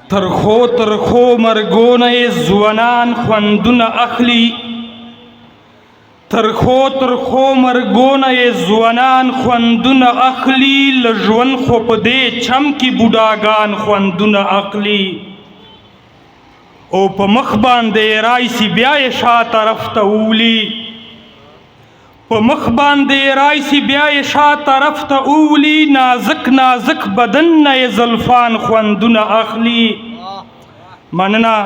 ترخو ترخو مرګونه ځوانان خوندونه اخلي، ترخو ترخو مرګونه ځوانان خوندونه اخلي، له ژوند خو په دې چم کې بوډاګان خوندونه اخلي. او په مخ باندې رایسي بیا یې شا طرف ته وولي، په مخ باندې رایسي بیا یې شا طرف ته وولي، نازک نازک بدن نه یې زلفان خوندونه اخلي. مننه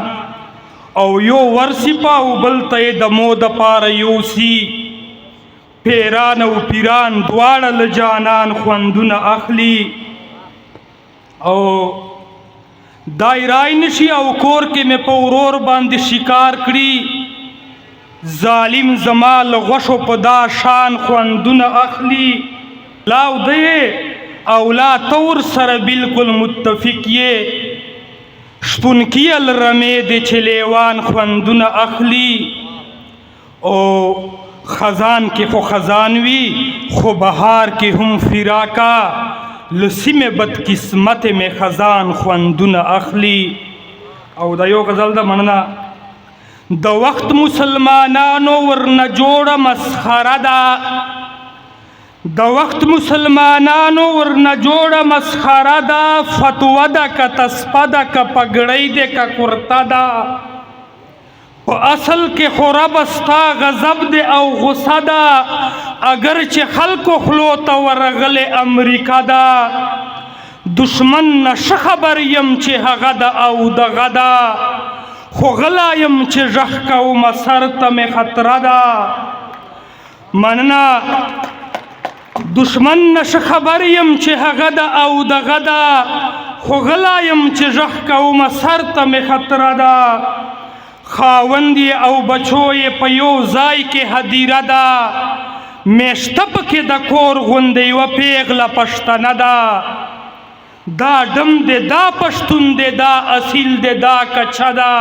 او یو ورسپا او بل ته یې د مو دپاره یوسي، پیران او پیران دواړه له جانان خوندونه اخلي. او دای رای نشي او کور کې مې په ورور باندې شکار کړي، ظالم زما له غوښو په دا شان خوندونه اخلي. لاو دی او لا تور سره بالکل متفق یې، شپون کیل رمې دی چې لیوان خوندونه اخلي. او خزان کې خو خزان وي، خو بهار کې هم فراقا، له سیمې بدقسمت مې خزان خوندونه اخلي. او دا یو غزل ده. مننه. د وخت مسلمانانو ورنه جوړه مسخره ده، د وخت مسلمانانو ورنه جوړه مسخره ده، فتوه ده که تسپه ده که پګړۍ ده که کرته ده، په اصل کې خو رب ستا غضب ده او غصه ده، اگر چې خلکو خلو ته ورغلې امریکا ده، دشمن نه ښه خبر یم چې هغه ده او دغه ده، خو غلا یم چې غږ کومه سر ته مې خطره ده. مننه. دشمن نه ښه خبر یم چې هغه ده او دغه ده، خو غلا یم چې غږ کومه سر ته مې خطره ده، خاوند او بچو یې په یو ځای کې هدیره ده، میشته پکې د کور غوندې یوه پیغله پښتنه ده، دا ډم دی دا پښتون دی دا اصیل دی دا کچه ده،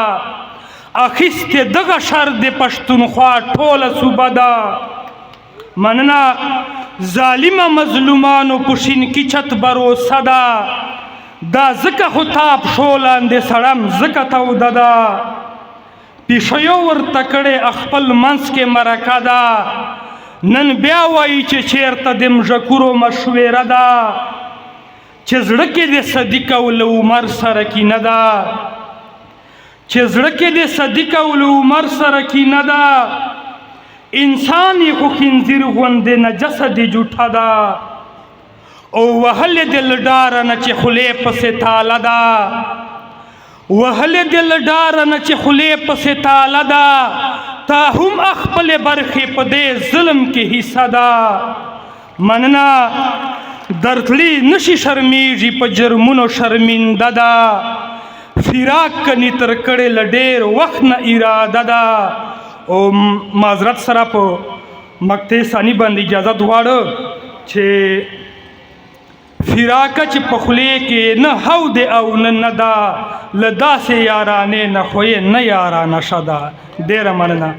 اخیستې دغه شر د پښتونخوا ټوله صوبه ده. مننه. ظالمه مظلومانو په شینکي چت بروسه ده، دا ځکه خو تاپ شو لاندې سړم ځکه توده ده، پیشیو ورته کړې خپل منځ کې مرکه ده، نن بیا وایي چې چېرته د مژکورو مشوره ده، چې زړه کې د صدیق او له عمر سره کینه ده، چې زړه کې د صدیق او له عمر سره کینه ده، انسان یې خو خنزیر غوندې نجسه د جوټه ده، او وهلې د له ډاره نه چې خولې پسې تاله ده، وهلې د له ډاره نه چې خولې پسې تاله ده، تا هم خپلې برخې په دې ظلم کې حصه ده. مننه. درتلی نشي شرمیږي په جرمونو شرمنده ده، فراق کني تر کړې له ډېر وخت نه اراده ده. او معذرت سره په مقطع ثاني باندې اجازه غواړم چې فراقه چې په خولې کې نه هو دی او نه ده، له داسې یارانې نه خو یې نه یارانه شه ده. ډېره مننه.